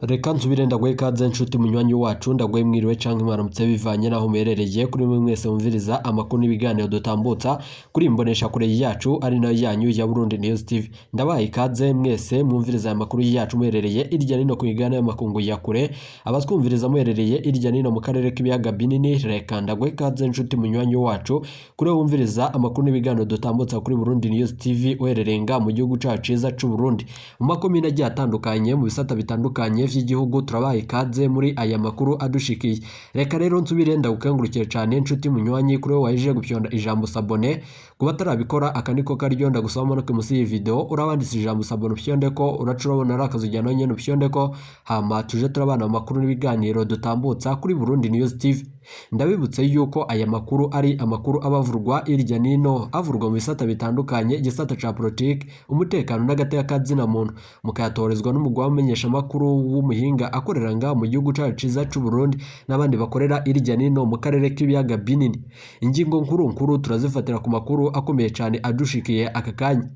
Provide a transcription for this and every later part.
Reka nsubire ndaguhe ikaze nshuti munywanyi wacu ndaguhe mwiriwe canke mwaramutse bivanye naho muherereye kuri mwe mwese mumviriza amakuru n'ibiganiro dutambutsa kuri imbonesha kure yacu ari nayo yanyu ya Burundi News TV. Ndabaha ikaze mwese mumviriza amakuru yacu muherereye irya nino ku biganiro y'amakungu ya kure, abaskumviriza muherereye irya nino mu karere k'ibiyaga binini. Reka ndaguhe ikaze nshuti munywanyi wacu kuri wumviriza amakuru n'ibiganiro dutambutsa kuri Burundi News TV uherereye nga mu gihugu cacu ciza c'u Burundi mu makomine agiye atandukanye mu bisata bitandukanye vy'igihugu. Turabaye ikaze muri aya makuru adushikiye. Reka rero nsubire ndagukangurukire cyane nshuti munywanyi kuri waje gupyonda ijambo sabone kuba tarabikora akaniko karyo ndagusaba no musi iyi video urabanditse ijambo sabone upyonde ko uracurabona arakazujyana nyene upyonde ko hama tuje turabana amakuru n'ibiganiro dutambutsa kuri Burundi News TV. Ndabibutse yuko aya makuru ari amakuru abavurwa irya nino avurwa mu bisata bitandukanye, igisata ca politique, umutekano n'agateka kazina muntu mukayatorezwa n'umugwa wamenyesha makuru w'umuhinga akorera nga mu gihugu cacu ciza c'u Burundi n'abandi bakorera irya nino mu karere k'ibiyaga binini. Ingingo nkuru turazifatira ku makuru akomeye cyane adushikiye aka kanya.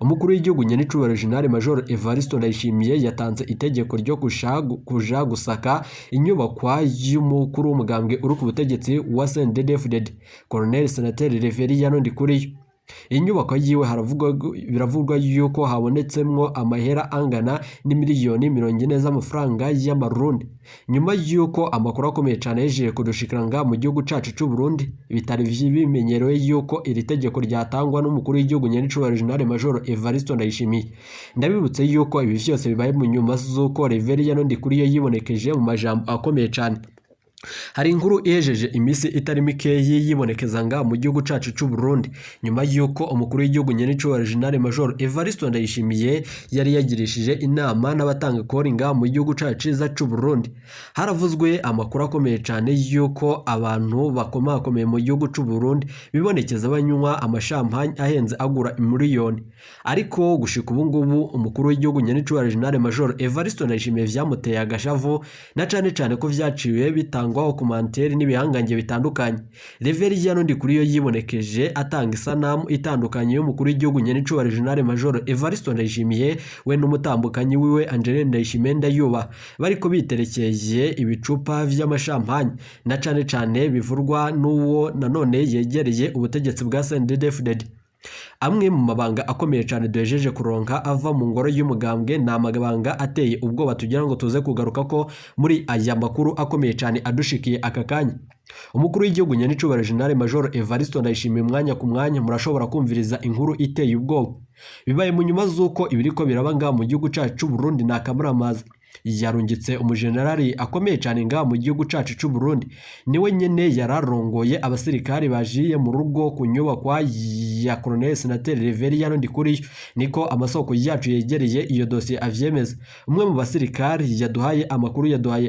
Umukuru w'igihugu nyenicubahiro General Major Evariste Ndayishimiye yatanze itegeko ryo kuja gusaka inyubakwa y'umukuru w'umugambwe uri ku butegetsi wa CNDD-FDD Colonel Senateri Reveriyano Ndikuriyo. Inyubako yiwe biravugwa yuko habonetsemwo amahera angana n'imiliyoni 40 z'amafaranga y'amarundi. Nyuma yuko amakuru akomeye cyane yeje kudushikiranga mu gihugu cacu c'u Burundi, bitari bimenyerewe yuko iri tegeko ryatangwa n'umukuru w'igihugu nyenicubahiro General Major Evariste Ndayishimiye. Ndabibutse yuko ibi vyose bibaye mu nyuma z'uko Reveriyano Ndikuriyo yibonekeje mu majambo akomeye cyane. Hari inkuru ihejeje imisi itari mikeyi yibonekeza nga mu gihugu cacu c'u Burundi nyuma yuko umukuru w'igihugu nyenicubahiro General Major Evariste Ndayishimiye yari yagirishije inama n'abatanga kori nga mu gihugu cacu ciza c'u Burundi. Haravuzwe amakuru akomeye cyane yuko abantu bakomakomeye mu gihugu c'u Burundi bibonekeza banywa amashampanye ahenze agura imiliyoni, ariko gushika ubu ngubu umukuru w'igihugu nyenicubahiro General Major Evariste Ndayishimiye vyamuteye agashavu na cane ko vyaciwe bitangwaho komanteri n'ibihangange bitandukanye. Reveriyano Ndikuriyo yibonekeje atanga isanamu itandukanye y'umukuru w'igihugu nyenicubahiro General Major Evariste Ndayishimiye we n'umutambukanyi wiwe Angeline Ndayishimiye Ndayuba bariko biterekeye ibicupa vy'amashampanye na cane bivurwa n'uwo nanone yegereye ubutegetsi bwa CNDD-FDD. Amwe mu mabanga akomeye cyane duhejeje kuronka ava mu ngoro y'umugambwe na amabanga ateye ubwoba tugira ngo tuze kugaruka ko muri aya makuru akomeye cyane adushikiye aka kanya. Umukuru w'igihugu nyenicubahiro General Major Evariste Ndayishimiye mwanya ku mwanya murashobora kumviriza inkuru iteye ubwoba. Bibaye mu nyuma z'uko ibiriko birabanga mu gihugu cacu c'u Burundi na kamaramaza yarungitse umujenerali akomeye cyane nga mu gihugu cacu c'u Burundi. Niwe nyene yararongoye abasirikari bajiye mu rugo ku nyubakwa ya Colonel Senateri Reveriyano Ndikuriyo, niko amasoko yacu yegereye iyo dossier avyemeza. Umwe mu basirikari yaduhaye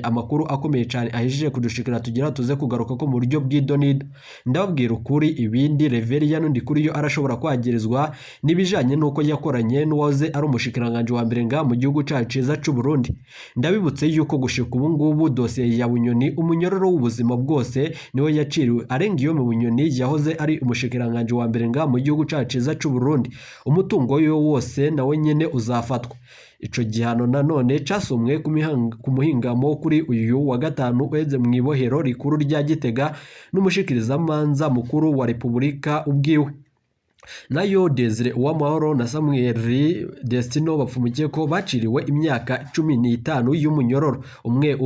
amakuru akomeye cyane ahejije kudushikira tugira tuze kugaruka ko mu buryo bw'idonido. Ndababwira ukuri ibindi Reveriyano Ndikuriyo arashobora kwagirizwa nibijanye nuko yakoranye n'uwaze ari umushikiranganje wa mbere nga mu gihugu cacu ciza c'u Burundi. Ndabibutse yuko gushika ubu ngubu dossier ya Bunyoni umunyororo w'ubuzima bwose niwe yaciriwe arenga iyo mu Bunyoni yahoze ari umushikiranganje wa mbere nga mu gihugu cacu ciza c'u Burundi. Umutungo yo wose nawe nyene uzafatwa. Ico gihano nanone casomwe ku muhingamo kuri uyu wa gatanu weze mu ibohero rikuru rya Gitega n'umushikiriza manza mukuru wa Republika ubwiwe. Nayo Desire Uwamahoro na Samuel Destino bapfumukiye ko baciriwe imyaka 15 y'umunyororo umwe.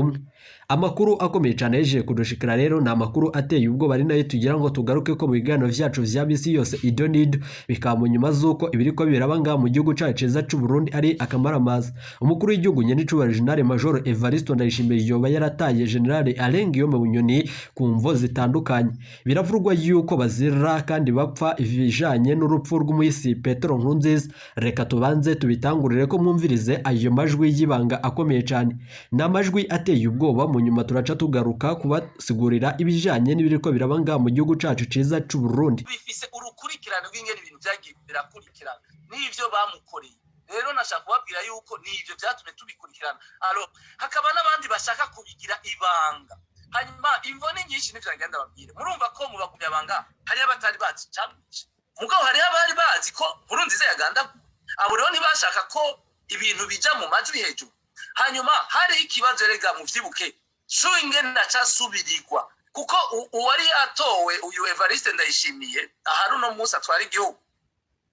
Amakuru akomeye cyane yeje kudushikira rero na makuru ateye ubwo bari nayo tugira ngo tugaruke ko mu biganiro vyacu vya bisi yose idonido bikamu nyuma zuko ibiriko birabanga mu gihugu cacu ciza c'u Burundi ari akamaramaza. Umukuru w'igihugu nyenicubahiro General Major Evariste Ndayishimiye yoba yarataye General arenga mu Bunyoni ku mvo zitandukanye. Biravurwa yuko bazira kandi bapfa ibijanye n'urupfu rw'umuyisi Petero Nkurunziza. Reka tubanze tubitangurire ko mwumvirize ayo majwi y'ibanga akomeye cyane. N'amajwi ateye ubwoba mu nyuma turaca tugaruka kubasigurira ibijanye n'ibiriko birabanga mu gihugu cacu ciza c'u Burundi. Bifise urukurikirano rw'ingene ibintu vyagiye birakurikirana n'ivyo bamukoreye. Rero nashaka kubabwira yuko n'ivyo vyatumye tubikurikirana. Hakaba n'abandi bashaka kubigira ibanga. Hanyuma imvone nyinshi n'ivyo ngenda babwire. Murumva ko mu bagumya banga hari abatari bazi cyane. Mugabo hari abari bazi ko Nkurunziza yaganda. Abo rero ntibashaka ko ibintu bija mu majwi hejuru. hanyuma hari ikibazo rega mu vyibuke cyo ingene nacasubirirwa kuko uwari atowe uyu Evariste Ndayishimiye ahari uno munsi atwara igihugu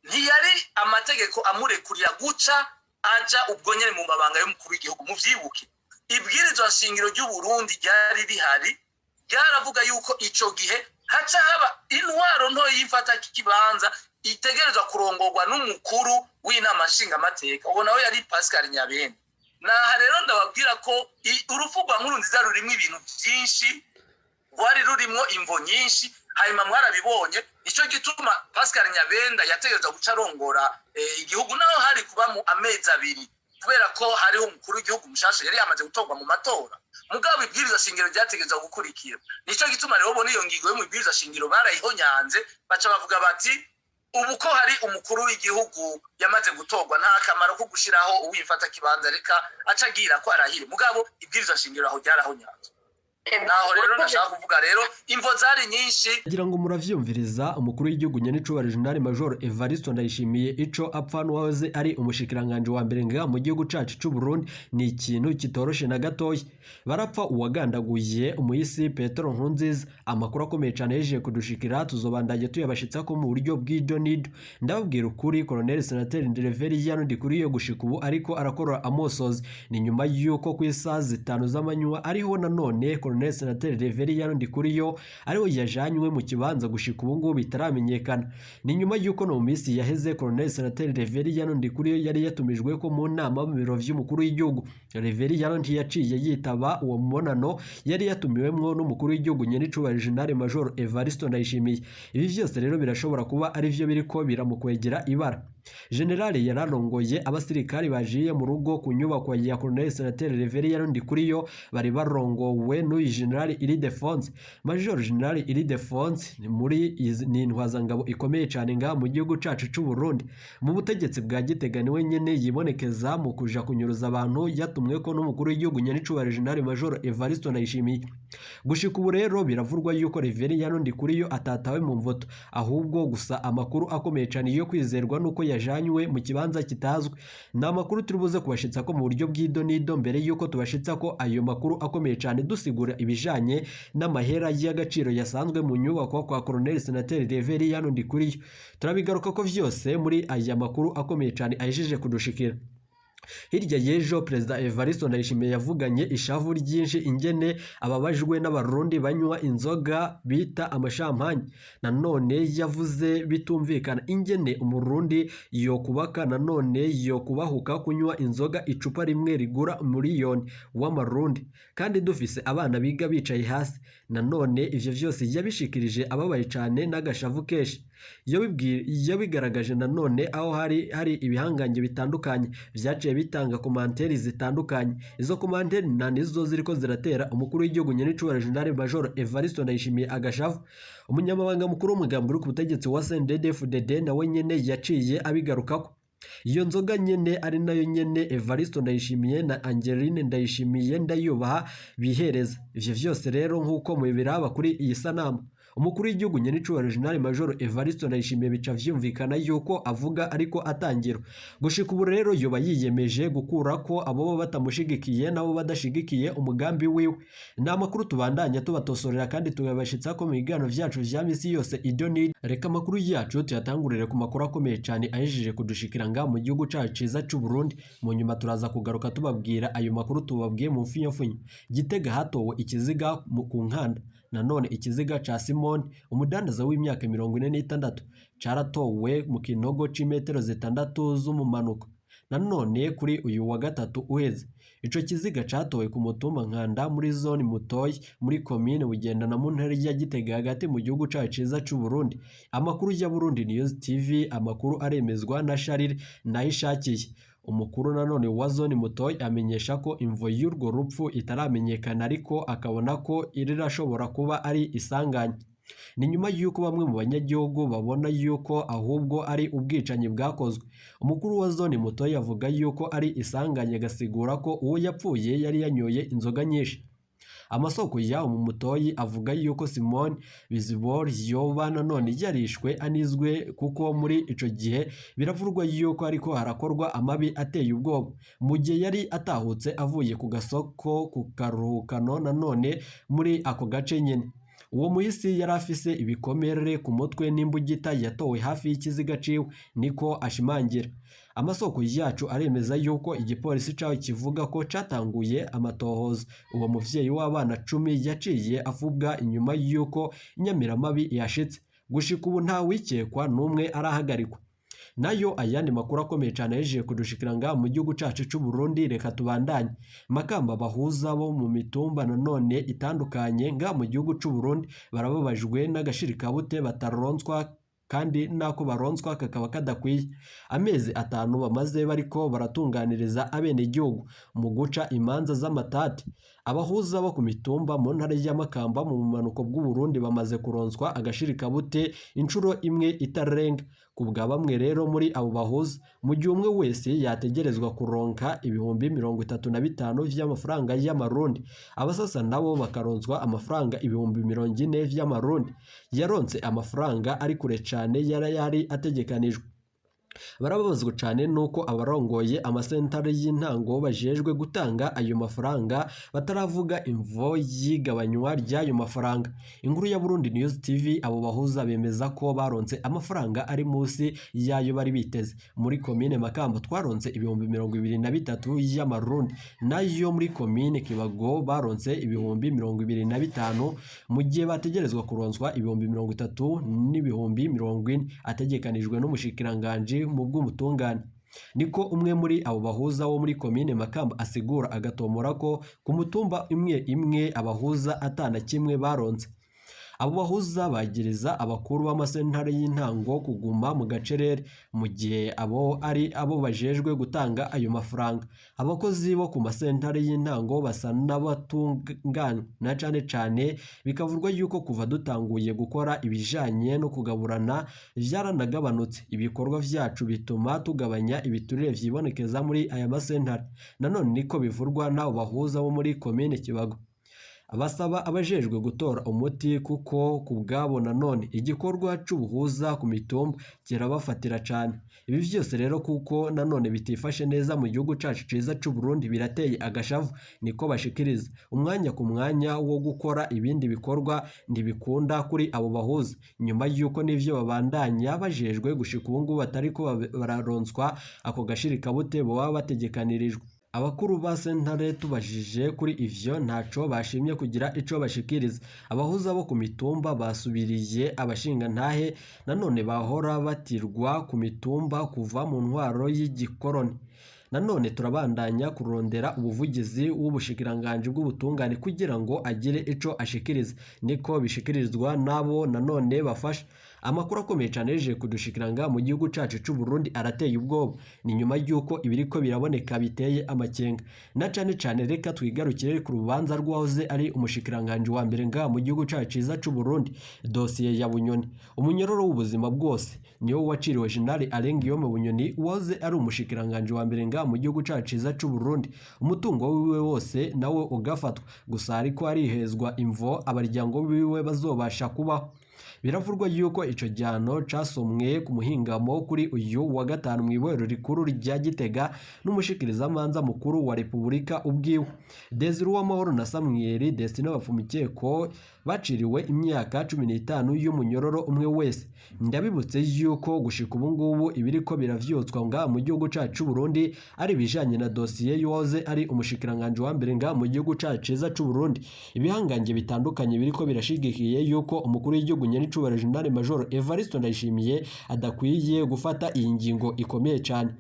ntiyari amategeko amurekurira guca aja ubwo nyene mu mabanga y'umukuru w'igihugu mu vyibuke ibwirizwa shingiro ry'u Burundi ryari rihari ryaravuga yuko ico gihe haca haba intwaro nto yifata kibanza itegerezwa kurongorwa n'umukuru w'inama nshingamateka uwo nawe yari Pascal Nyabenda naha rero ndababwira ko urupfu rwa Nkurunziza rurimo ibintu byinshi rwari rurimo imvo nyinshi hanyuma mwarabibonye nicyo gituma Pascal Nyabenda yategerezwa guca arongora igihugu naho hari kuba mu amezi abiri kubera ko hariho umukuru w'igihugu mushasha yari yamaze gutorwa mu matora mugabo ibwiriza shingiro ryategerezwa gukurikira nicyo gituma rero bo niyo ngingo yo mu ibwiriza shingiro barayihonyanze baca bavuga bati ubu ko hari umukuru w'igihugu yamaze gutorwa nta kamaro ko gushiraho uwifata kibanza reka acagira ko arahire mugabo ibwiriza shingiro aho ryarahonyanze naho rero nashaka kuvuga rero imvo zari nyinshi kugira ngo muravyumviriza umukuru w'igihugu nyenicubahiro General Major Evariste Ndayishimiye ico apfa n'uwahoze ari umushikiranganje wa mbere nga mu gihugu cacu c'u Burundi ni ikintu kitoroshe na gatoya barapfa uwagandaguye umuyisi Petero Nkurunziza amakuru akomeye cyane yeje kudushikira tuzobandanye tuyabashitsa ko mu buryo bw'idonido ndababwira ukuri Colonel Senateur Ndereveriano Ndikuriyo gushika ubu ariko arakora amosozi ni nyuma yuko ku isaha 5 z'amanywa ariho nanone Colonel Senateur Ndereveriano Ndikuriyo ariho yajanywe mu kibanza gushika ubu ngo bitaramenyekana ni nyuma yuko no minsi yaheze Colonel Senateur Ndereveriano Ndikuriyo yari yatumijwe ko mu nama mu biro vy'umukuru w'igihugu Ndereveriano ntiyaciye yitaba uwo mubonano yari yatumiwemwo n'umukuru w'igihugu nyenicubahiro General Major Evariste Ndayishimiye ibi vyose rero birashobora kuba ari vyo biriko biramukwegera ibara General yararongoye abasirikari bajiye mu rugo ku nyubako ya Colonel Senateur Ndereveriano Ndikuriyo bari barongowe n'uyu General Ildefonse Major General Ildefonse muri ni intwazangabo ikomeye cyane nga mu gihugu cacu c'u Burundi mu butegetsi bwa Giteganiwe nyene yibonekeza mu kuja kunyuruza abantu yatumwe ko n'umukuru w'igihugu nyenicubahiro General Major Evariste Ndayishimiye gushika ubu rero biravurwa yuko Ndereveriano Ndikuriyo atatawe mu mvoto ahubwo gusa amakuru akomeye cyane yo kwizerwa nuko yajanywe mu kibanza kitazwe na makuru turibuze kubashitsa ko mu buryo bw'idonido mbere yuko tubashitsa ko ayo makuru akomeye cyane dusigura ibijanye n'amahera y'agaciro yasanzwe mu nyubako kwa Colonel Senateur Ndereveriano Ndikuriyo turabigaruka ko vyose muri aya makuru akomeye cyane ahejeje kudushikira hirya yejo Perezida Evariste Ndayishimiye yavuganye ishavu ryinshi ingene ababajwe n'abarundi banywa inzoga bita amashampanye nanone yavuze bitumvikana ingene umurundi yo kubaka nanone yo kubahuka kunywa inzoga icupa rimwe rigura miliyoni w'amarundi kandi dufise abana biga bicaye hasi nanone ivyo vyose yabishikirije ababaye cyane n'agashavu keshi yabigaragaje nanone aho hari ibihangange bitandukanye vyaciye bitanga komanteri zitandukanye izo komanteri nizo ziriko ziratera umukuru w'igihugu nyenicubahiro General Major Evariste Ndayishimiye agashavu umunyamabanga mukuru w'umugambi uri ku butegetsi wa CNDD-FDD nawe nyene yaciye abigarukako iyo nzoga nyene ari nayo nyene Evariste Ndayishimiye na Angeline Ndayishimiye ndayubaha bihereza ivyo vyose rero nk'uko mubiraba kuri iyi sanamu umukuru w'igihugu nyenicubahiro General Major Evariste Ndayishimiye bica vyumvikana yuko avuga ariko atangira gushika ubu rero yoba yiyemeje gukura ko abo batamushigikiye nabo badashigikiye umugambi wiwe na makuru tubandanya tubatosorera kandi tugabashitsa ko mu bigano vyacu vya misi yose idoni reka makuru yacu tuyatangurire ku makuru akomeye cyane ahejeje kudushikira nga mu gihugu cacu ciza c'u Burundi mu nyuma turaza kugaruka tubabwira ayo makuru tubabwiye mu mfunyafunyo Gitega hatowe ikiziga ku nkanda nanone ikiziga ca Simone umudandaza w'imyaka 46 caratowe mu kinogo c'imetero 6 z'umumanuko nanone kuri uyu wa gatatu uheze ico kiziga catowe ku mutumba nkanda muri zone Mutoyi muri commune Bugenda na mu ntara ya Gitega hagati mu gihugu cacu ciza c'u Burundi amakuru ya Burundi News TV amakuru aremezwa na Charles Nayishakiye umukuru nanone wa zone Mutoyi amenyesha ko imvo y'urwo rupfu itaramenyekana ariko akabona ko irirashobora kuba ari isanganya ni nyuma yuko bamwe mu banyagihugu babona yuko ahubwo ari ubwicanyi bwakozwe umukuru wa zone Mutoyi avuga yuko ari isanganya gasigura ko uwo yapfuye yari yanyoye inzoga nyinshi Amasoko yaho mu Mutoyi avuga yuko Simon Bizibor yoba nanone yarishwe anizwe kuko muri ico gihe biravurwa yuko ariko harakorwa amabi ateye ubwoba mu gihe yari atahutse avuye ku gasoko ku karuhukano nanone muri ako gace nyene. Uwo muhisi yari afise ibikomere ku mutwe n'imbugita yatowe hafi y'ikiziga ciwe niko ashimangira. Amasoko yacu aremeza yuko igipolisi caho kivuga ko catanguye amatohoza. Uwo muvyeyi w'abana 10 yaciye afubwa inyuma yuko inyamiramabi yashitse. Gushika ubu nta wikekwa n'umwe arahagarikwa. Nayo ayandi makuru akomeye cyane yeje kudushikira nga mu gihugu cacu c'u Burundi, reka tubandanye. Makamba bahuza bo mu mitumba nanone itandukanye nga mu gihugu c'u Burundi barababajwe n'agashirika bute bataronswa kandi nako baronswa kakaba kadakwiye. Amezi 5 bamaze bariko baratunganiriza abene igihugu mu guca imanza z'amatati. Abahuza bo ku mitumba mu ntara ya Makamba mu manuko bw'u Burundi bamaze kuronswa agashirika bute inshuro imwe itarenga. Kubwa bamwe rero muri abo bahuza mu gihe umwe wese yategerezwa kuronka ibihumbi 35 vy'amafaranga y'amarundi, abasasa nabo bakaronswa amafaranga ibihumbi 40 vy'amarundi. Yaronse amafaranga ari kure cyane yari ategekanijwe. Barababazwa cyane nuko abarongoye amasentare y'intango bajejwe gutanga ayo mafaranga bataravuga imvo y'igabanywa ry'ayo mafaranga. Inkuru ya Burundi News TV abo bahuza bemeza ko baronse amafaranga ari musi yayo bari biteze. Muri komine Makamba twaronse ibihumbi 23 y'amarundi, nayo muri komine Kibago baronse ibihumbi 25 mu gihe bategerezwa kuronswa ibihumbi 30 n'ibihumbi 40 ategekanijwe n'umushikiranganje mu bw'umutungane. Niko umwe muri abo bahuza wo muri komine Makamba asigura agatomora ko ku mutumba imwe abahuza atana kimwe baronze. Abo bahuza bagiriza abakuru b'amasentare y'intango kuguma mu gacerere mu gihe abo bajejwe gutanga ayo mafaranga. Abakozi bo ku masentare y'intango basa n'abatungana na cane bikavurwa yuko kuva dutanguye gukora ibijanye no kugaburana vyaranagabanutse. Ibikorwa vyacu bituma tugabanya ibiturire vyibonekeza muri aya masentare. Nanone niko bivurwa n'abo bahuza bo muri komine Kibago. Abasaba abajejwe gutora umuti kuko kubgabo nanone igikorwa c'ubuhuza ku mitumba kirabafatira cyane. Ibi vyose rero kuko nanone bitifashe neza mu gihugu cacu ciza c'u Burundi birateye agashavu niko bashikiriza. Umwanya ku mwanya wo gukora ibindi bikorwa ndibikunda kuri abo bahuza nyuma yuko nivyo babandanya bajejwe gushika ubu ngubu batariko bararonswa ako gashirika bute baba bategekanirijwe. Abakuru ba sentare tubajije kuri ivyo ntaco bashimye kugira ico bashikiriza. Abahuza bo ku mitumba basubiriye abashinga ntahe nanone bahora batirwa ku mitumba kuva mu ntwaro y'igikoroni. Nanone turabandanya kurondera ubuvugizi w'ubushikiranganje bw'ubutungane kugira ngo agire ico ashikiriza. Niko bishikirizwa nabo nanone bafasha. Amakuru akomeye cyane yeje kudushikiranga mu gihugu cacu c'u Burundi arateye ubwoba. Ni nyuma yuko ibiriko biraboneka biteye amakenga. Na cane reka twigarukire ku rubanza rwahoze ari umushikiranganje wa mbere nga mu gihugu cacu ciza c'u Burundi, dosiye ya Bunyoni. Umunyororo w'ubuzima bwose niyo waciriwe General Alain Guillaume Bunyoni wahoze ari umushikiranganje wa mbere nga mu gihugu cacu ciza c'u Burundi. Umutungo wiwe wose nawe ugafatwa, gusa ariko arihezwa imvo abaryango biwe bazobasha kubaho. Biravurwa yuko ico gihano casomwe ku muhingamo kuri uyu wa gatanu mu iborero rikuru rya Gitega n'umushikiriza manza mukuru wa Republika ubwiwe. Desire Uwamahoro na Samuel Destino Bapfumukeko baciriwe imyaka 15 y'umunyororo umwe wese. Ndabibutse yuko gushika ubu ngubu ibiriko biravyotswa nga mu gihugu cacu Burundi ari bijanye na dosiye yoze ari umushikiranganje wa mbere nga mu gihugu cacu ciza c'u Burundi. Ibihangange bitandukanye biriko birashigikiye yuko umukuru w'igihugu Nyenicubahiro General Major Evariste Ndayishimiye adakwiye gufata iyi ngingo ikomeye cyane.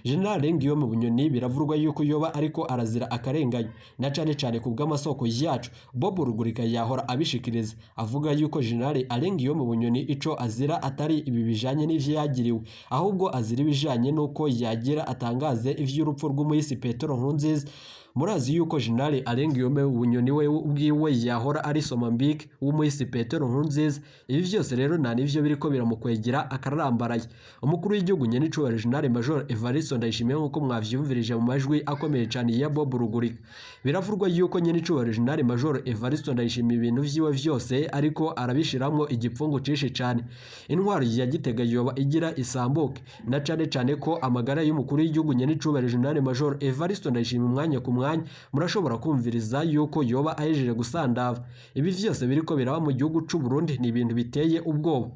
General Guillaume Bunyoni biravurwa yuko yoba ariko arazira akarenganyo na cane ku bw'amasoko yacu. Bob Rugurika yahora abishikiriza avuga yuko General Alain Guillaume Bunyoni ico azira atari ibi bijanye n'ivyo yagiriwe, ahubwo azira ibijanye nuko yagira atangaze ivy'urupfu rw'umuyisi Petero Nkurunziza murazi yuko General Alengiyome Bunyoni we ubwiwe yahora ari Somambike w'umuhisi Petero Nkurunziza. Ibi vyose rero nta nivyo biriko biramukwegera akararambaraye. Umukuru w'igihugu nyene cubahiro General Major Evariste Ndayishimiye nkuko mwavyumvirije mu majwi akomeye cyane ya Bob Rugurika. Biravurwa yuko nyene cubahiro General Major Evariste Ndayishimiye ibintu vyiwe vyose ariko arabishiramwo igipfungu cishe cyane. Intwaro ya Gitega yoba igira isambuke na cane ko amagara y'umukuru w'igihugu nyene cubahiro General Major Evariste Ndayishimiye umwanya ku mwanya murashobora kumviriza yuko yoba ahejeje gusandava. Ibi vyose biriko biraba mu gihugu c'u Burundi ni ibintu biteye ubwoba.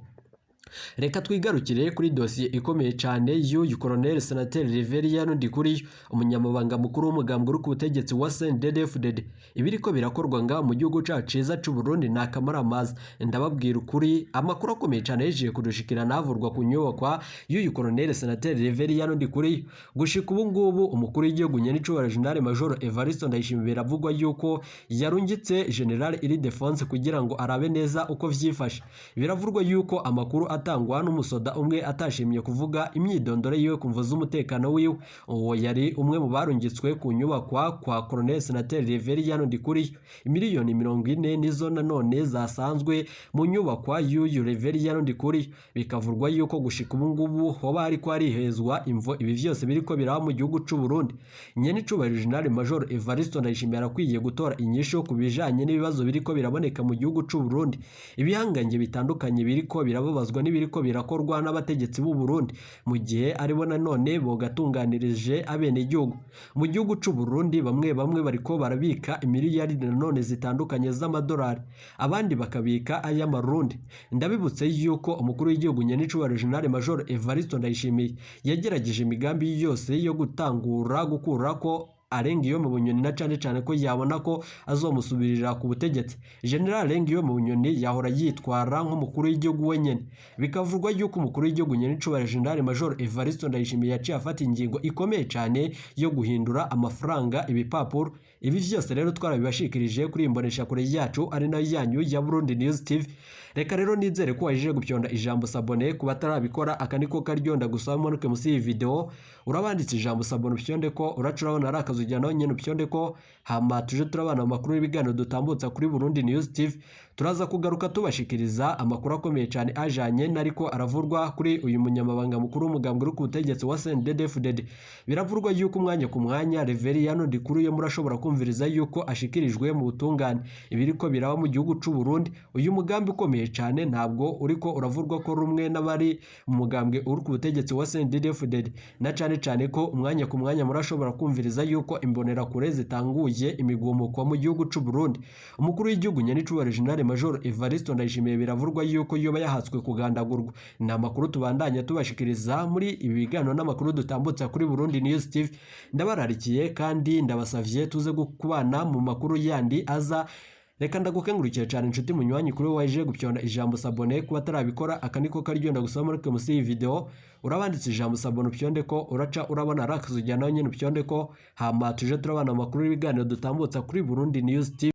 Reka twigarukire kuri dosiye ikomeye cyane y'uyu Colonel Senateri Reveriyano Ndikuriyo umunyamabanga mukuru w'umugambwe uri ku butegetsi wa CNDD-FDD. Ibiriko birakorwa nga mu gihugu cacu ciza c'u Burundi na kamaramaza. Ndababwira ukuri amakuru akomeye cyane yeje kudushikira navurwa ku nyubakwa y'uyu Colonel Senateri Reveriyano Ndikuriyo. Gushika ubu ngubu umukuru w'igihugu nyene cubahiro General Major Evariste Ndayishimiye biravugwa yuko yarungitse General Ildefonse kugira ngo arabe neza uko vyifashe. Biravurwa yuko amakuru atangwa n'umusoda umwe atashimye kuvuga imyidondoro yiwe kumvuza umutekano wiwe. Uwo yari umwe mu barungitswe ku nyubakwa kwa Colonel Senateri Reveriyano Ndikuriyo. Miliyoni 40 nizo nanone zasanzwe mu nyubakwa y'uyu Reveriyano Ndikuriyo. Bikavurwa yuko gushika ubu ngubu hoba ariko arihezwa imvo ibi vyose biriko biraba mu gihugu c'u Burundi. Nyene cubahiro General Major Evariste Ndayishimiye arakwiye gutora inyisho ku bijanye n'ibibazo biriko biraboneka mu gihugu c'u Burundi. Ibihangange bitandukanye biriko birababazwa n'ibiriko birakorwa n'abategetsi b'u Burundi mu gihe aribo nanone bogatunganirije abene igihugu. Mu gihugu c'u Burundi bamwe bariko barabika imiliyaridi nanone zitandukanye z'amadolari, abandi bakabika ay'amarundi. Ndabibutse yuko umukuru w'igihugu nyene cubahiro General Major Evariste Ndayishimiye yagerageje imigambi yose yo gukurako Alengiyome Bunyoni na cane ko yabona ko azomusubirira ku butegetsi. General Alengiyome Bunyoni yahora yitwara nk'umukuru w'igihugu wenyene. Bikavurwa yuko umukuru w'igihugu nyene cubahiro General Major Evariste Ndayishimiye yaciye afata ingingo ikomeye cyane yo guhindura amafaranga ibipapuro. Ibi vyose rero twarabibashikirije kuri imbonesha kure yacu ari nayo yanyu ya Burundi News TV. Reka rero nizere ko wajije gupyonda ijambo sabone ku batarabikora akaniko karyonda gusaba monuke musi iyi video urabanditse ijambo sabone upyonde ko uracurabona ari akazujya nawe nyene upyonde ko hama tuje turabana amakuru y'ibiganiro dutambutsa kuri Burundi News TV. Turaza kugaruka tubashikiriza amakuru akomeye cyane ajanye nariko aravurwa kuri uyu munyamabanga mukuru w'umugambwe uri ku butegetsi wa CNDD-FDD. Biravurwa yuko umwanya ku mwanya Reveriyano Ndikuriyo murashobora kumviriza yuko ashikirijwe mu butungane. Ibiriko biraba mu gihugu c'u Burundi uyu mugambi ukomeye cyane ntabwo uriko uravurwa ko rumwe n'abari mu mugambwe uri ku butegetsi wa CNDD-FDD na cane ko umwanya ku mwanya murashobora kumviriza yuko imbonera kure zitanguye imigumuko mu gihugu c'u Burundi. Umukuru w'igihugu nyene cubahiro General Major Evariste Ndayishimiye biravurwa yuko yoba yahatswe kugandagurwa. Ni amakuru tubandanya tubashikiriza muri ibi biganiro n'amakuru dutambutsa kuri Burundi News TV. Ndabararikiye kandi ndabasavye tuze kubana mu makuru yandi aza. Reka ndagukengurukire cyane inshuti munywanyi kuri waje gupyonda ijambo sabone kuba tarabikora akaniko karyonda gusaba muri musi iyi video urabanditse ijambo sabone upyonde ko uraca urabona arakazujya nawe nyene upyonde ko hama tuje turabana amakuru y'ibiganiro dutambutsa kuri Burundi News TV.